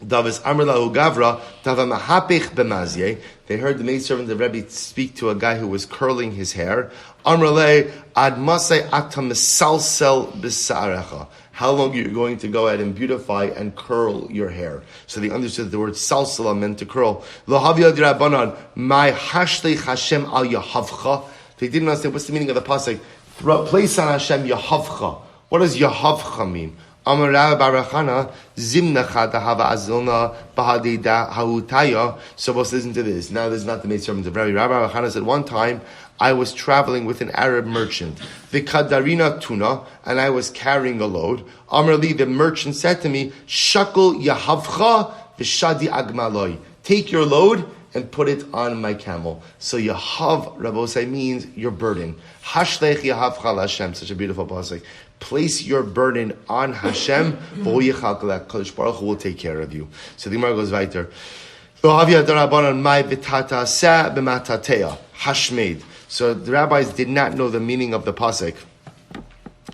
Davis Amrlahu Gavra Dava Mahapich Bemazye. They heard the maidservant of Rebbe speak to a guy who was curling his hair. Amrle Ad Masay Atam Salsel Bisarecha. How long are you going to go ahead and beautify and curl your hair? So they understood the word salsala meant to curl. Lo Havya Dirabanan My Hashlei Hashem Al Yahavcha. They didn't understand what's the meaning of the pasuk. Place on Hashem Yahavcha. What does Yahavcha mean? Amar Barachana Zimnacha Hava Azilna Bahadida Hautaya. So let's listen to this. Now this is not the maidservant of Rabbi. Rabbi Barachana said, one time I was traveling with an Arab merchant, Vikadarina Tuna, and I was carrying a load. Amar Li, the merchant said to me, Shakul Yahavcha Vishadi Agmaloi. Take your load and put it on my camel. So Yahav, Rabbosai, means your burden. Hashlech Yahavcha Hashem. Such a beautiful pasuk. Place your burden on Hashem, Kodesh Baruch Hu will take care of you. So the Gemara goes weiter. Hashmeid. So the rabbis did not know the meaning of the pasuk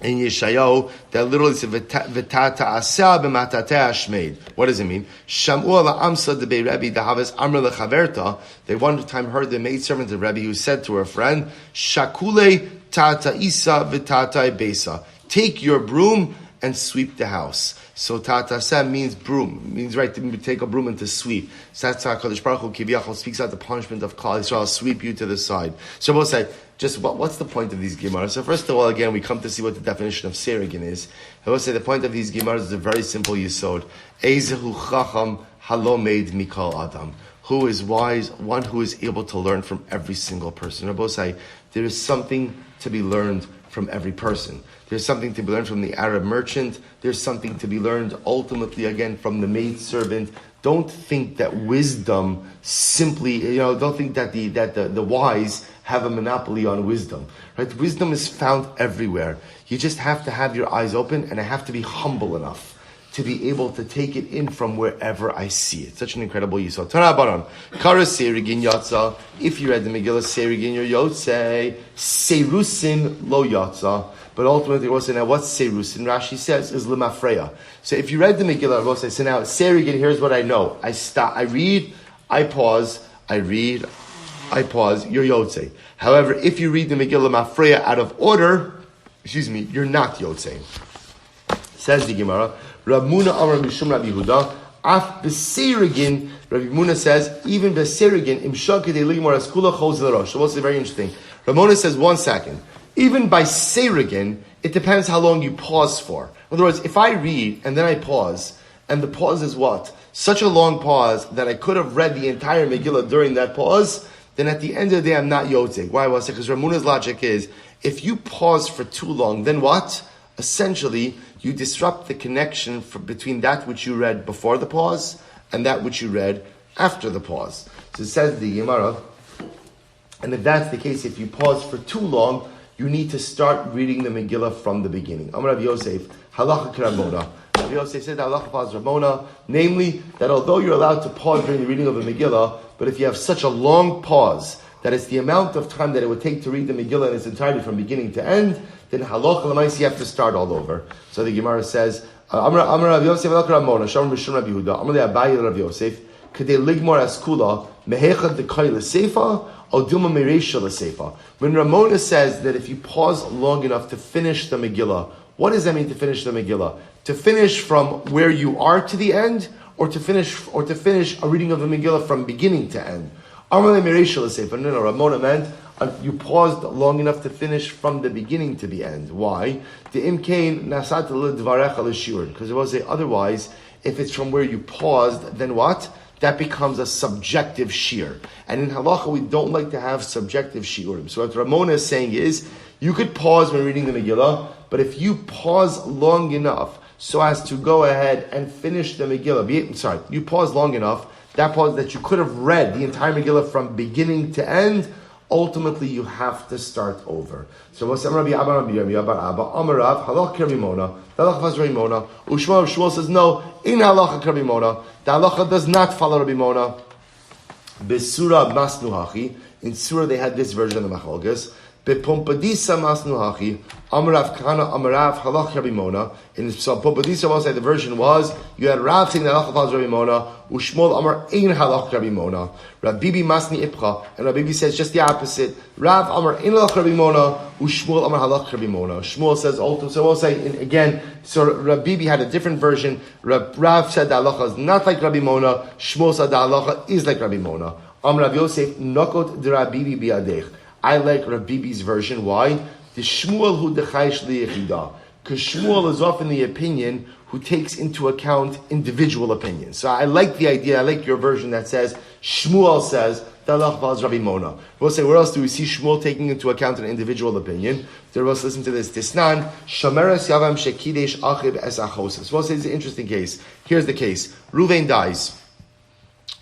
in Yeshayahu that literally said V'tata aseh b'matate hashmeid. What does it mean? Shamu ala amsa de bei Rebbe dahavas amr lechaverta. They one time heard the maidservant of Rebbe who said to her friend, Shakule tata isa v'tata besa. Take your broom and sweep the house. So Ta'aseh means broom. Means right to take a broom and to sweep. So that's how Kodesh Baruch Hu Kiviyachol speaks out the punishment of Klal Yisrael. Sweep you to the side. So we'll say, just what's the point of these Gemaras? So first of all, again, we come to see what the definition of Seirigin is. I will say the point of these Gemaras is a very simple yisod. Eizehu chacham halomed mikal adam. Who is wise? One who is able to learn from every single person. Rabbi say, there is something to be learned from every person. There's something to be learned from the Arab merchant. There's something to be learned ultimately again from the maidservant. Don't think that wisdom simply, don't think that the wise have a monopoly on wisdom. Right? Wisdom is found everywhere. You just have to have your eyes open and I have to be humble enough to be able to take it in from wherever I see it. Such an incredible yisod. Tanah Baran. Kara Seirigin Yatza. If you read the Megillah Seirigin, your Yotzei. Seirusin lo Yatza. But ultimately, we'll say, now what's Seirusin? Rashi says is Limafreya. So if you read the Megillah, we'll say, so now Seirigin, here's what I know. I stop, I read, I pause, I read, I pause, you're Yotzei. However, if you read the Megillah Mafreya out of order, you're not Yotzei. Says the Gemara, Rav Muna Amar Mishum Rabbi Yehuda, Af B'Seirigin, Rabbi Muna says, even B'Seirigin, Im Shakidei Ligmar Askula Choz L'Rosh. So what's very interesting? Rav Muna says, 1 second. Even by Seirigin, it depends how long you pause for. In other words, if I read and then I pause, and the pause is what? Such a long pause that I could have read the entire Megillah during that pause, then at the end of the day I'm not yotzeg. Why was it? Because Ramuna's logic is, if you pause for too long, then what? Essentially, you disrupt the connection between that which you read before the pause and that which you read after the pause. So it says the Gemara, and if that's the case, if you pause for too long, you need to start reading the Megillah from the beginning. Amar Rav Yosef, halacha k'Ramona. Rav Yosef said halacha pas Ramona, namely that although you're allowed to pause during the reading of the Megillah, but if you have such a long pause that it's the amount of time that it would take to read the Megillah in its entirety from beginning to end, then halacha l'maisi you have to start all over. So the Gemara says, Amar Rav Yosef halacha Ramona, Shamar Mishum Rav Yehuda, Amar Abaye Rav Yosef, Kadei ligmor askula mehechad dekay l'seifa. When Ramona says that if you pause long enough to finish the Megillah, what does that mean to finish the Megillah? To finish from where you are to the end, or to finish a reading of the Megillah from beginning to end? No, Ramona meant you paused long enough to finish from the beginning to the end. Why? Because it will say otherwise, if it's from where you paused, then what? That becomes a subjective shear. And in halacha, we don't like to have subjective shiurim. So what Ramona is saying is, you could pause when reading the Megillah, but if you pause long enough so as to go ahead and finish the Megillah, you pause long enough, that pause that you could have read the entire Megillah from beginning to end, ultimately you have to start over. So Amarav, halach kerimona, the halacha was Ramona. Shmuel says no, in halacha kerimona, the halacha does not follow Rabbi Mona. Besura masnuhachi, in surah they had this version of the machlokes. Bepompadisa masnuhachi, Amarav kana Amarav halach Rabbi Mona. In Pompadisa, also the version was you had Rav saying the halacha follows Rabbi Mona. Ushmol Amar ein halach Rabbi Mona. Rav Bibi masni ipcha, and Rav Bibi says just the opposite. Rav Amar ein halach Rabbi Mona. Ushmol Amar halach Rabbi Mona. Shmuel says also. So we'll say again. So Rav Bibi had a different version. Rav said the halacha is not like Rabbi Mona. Shmuel said the halacha is like Rabbi Mona. Amar Rav Yosef nokot de Rav Bibi biadech. I like Rav Bibi's version. Why? The Shmuel hu dechaysh liyechidah. Because Shmuel is often the opinion who takes into account individual opinions. So I like the idea, I like your version that says, Shmuel says, Talach Val's Rabbi Mona. We'll say, where else do we see Shmuel taking into account an individual opinion? There was, listen to this, Tisnan, Shameres Yavam Shekidesh Achib Es Achoses. We'll say it's an interesting case. Here's the case. Ruvain dies.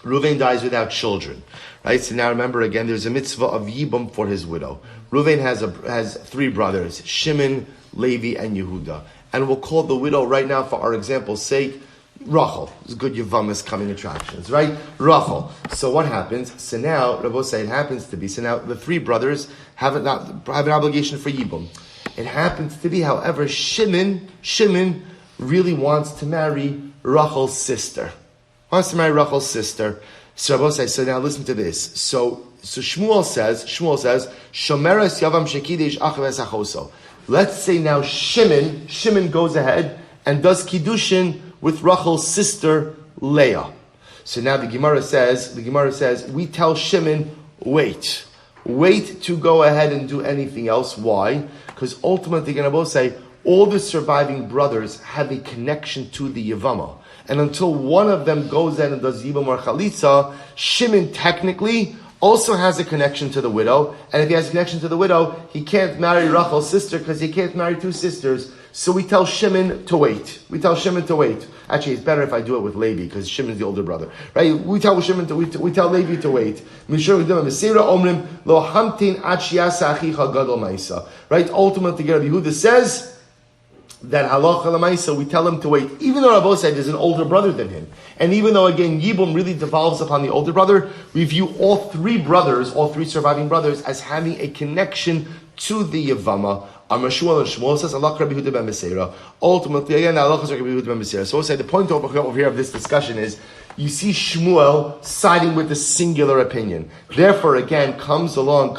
Ruvain dies without children. Right? So now remember again, there's a mitzvah of Yibum for his widow. Ruvain has three brothers, Shimon, Levi, and Yehuda. And we'll call the widow right now, for our example's sake, Rachel. It's good Yavamis coming attractions, right? Rachel. So what happens? So now, Rabbi say it happens to be, so now the three brothers have an obligation for Yibum. It happens to be, however, Shimon really wants to marry Rachel's sister. So Rabbi say, so now listen to this. So Shmuel says, Shomeres Yavam Shekidesh Achav Esachoso. Let's say now Shimon goes ahead and does Kiddushin with Rachel's sister Leah. So now the Gemara says, we tell Shimon, wait to go ahead and do anything else. Why? Because ultimately, going to both say, all the surviving brothers have a connection to the Yavama. And until one of them goes in and does Yibam or Chalitza, Shimon technically also has a connection to the widow. And if he has a connection to the widow, he can't marry Rachel's sister because he can't marry two sisters. So we tell Shimon to wait. Actually, it's better if I do it with Levi because Shimon's the older brother, right? We tell Levi to wait. Right? Ultimately, Rabbi Yehuda says that halacha l'maisa, we tell him to wait. Even though Rabbi said there's an older brother than him. And even though, again, Yibum really devolves upon the older brother, we view all three surviving brothers, as having a connection to the Yavama. Shmuel says, Allah Rabbi Yehuda ben Beseira. Ultimately, again, Allah is Rabbi Yehuda ben Beseira. So we'll say the point over here of this discussion is, you see Shmuel siding with the singular opinion. Therefore, again, comes along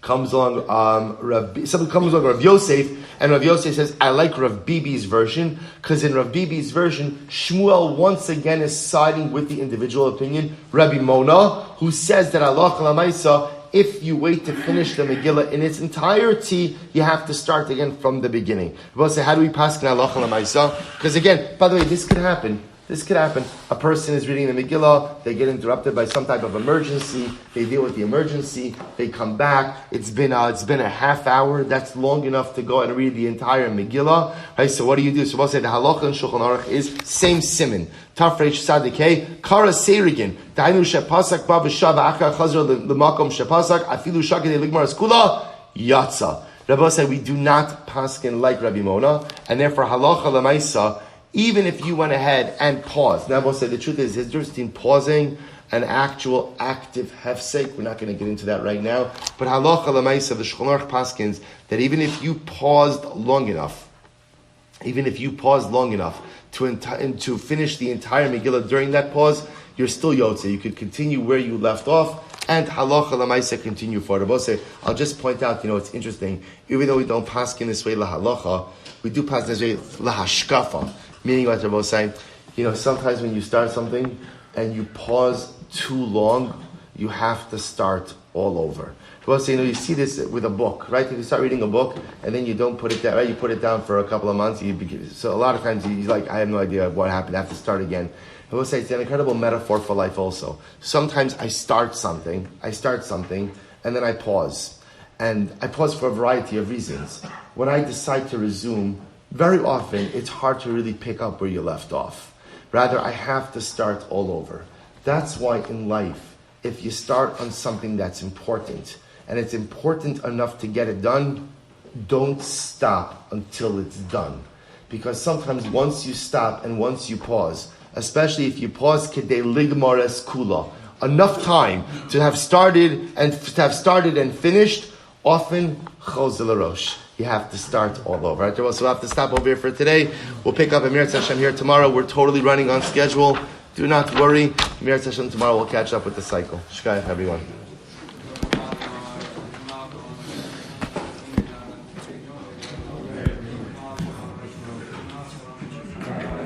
Rav Yosef, and Rav Yosef says, I like Rav Bibi's version, because in Rav Bibi's version, Shmuel once again is siding with the individual opinion, Rabbi Mona, who says that Allah Kalamaisa, if you wait to finish the Megillah in its entirety, you have to start again from the beginning. We'll say, how do we pass halacha l'maisa? Because again, by the way, this could happen. A person is reading the Megillah, they get interrupted by some type of emergency, they deal with the emergency, they come back, it's been a half hour, that's long enough to go and read the entire Megillah. Right, so what do you do? So we'll say the halacha in Shulchan Aruch is same siman. Tafresh Sadikei, Kara Seirigin, Dainu Shepasak Ba B'Shava Achar Chazar L'Makom Shepasak, Afilu Shakadei Ligmar Eskula, Yatza. Rabbi said we do not paskin like Rabbi Mona, and therefore halacha l'maisa, even if you went ahead and paused. Now, we'll say the truth is, there's a difference between pausing and actual active hefsek. We're not going to get into that right now. But halacha l'maisa, the Shulchan Aruch paskins, that even if you paused long enough to finish the entire Megillah during that pause, you're still yotze. You could continue where you left off, and halacha l'maisa continue for it. I'll just point out, it's interesting, even though we don't paskin this way lahalacha, we do paskin this way lahashkafa. Meaning what Rabbi was saying, sometimes when you start something and you pause too long, you have to start all over. Rabbi was saying, you see this with a book, right? If you start reading a book and then you don't put it down, right? You put it down for a couple of months. So a lot of times you're like, I have no idea what happened. I have to start again. I will say it's an incredible metaphor for life also. Sometimes I start something, and then I pause. And I pause for a variety of reasons. When I decide to resume, very often it's hard to really pick up where you left off. Rather, I have to start all over. That's why in life, if you start on something that's important, and it's important enough to get it done, don't stop until it's done. Because sometimes once you stop and once you pause, especially if you pause kedei ligmar es kula, enough time to have started and finished, often chos l'rosh. You have to start all over. Right? So we'll have to stop over here for today. We'll pick up Emir Hashem here tomorrow. We're totally running on schedule. Do not worry. Emir Hashem tomorrow we'll catch up with the cycle. Shkayach, everyone.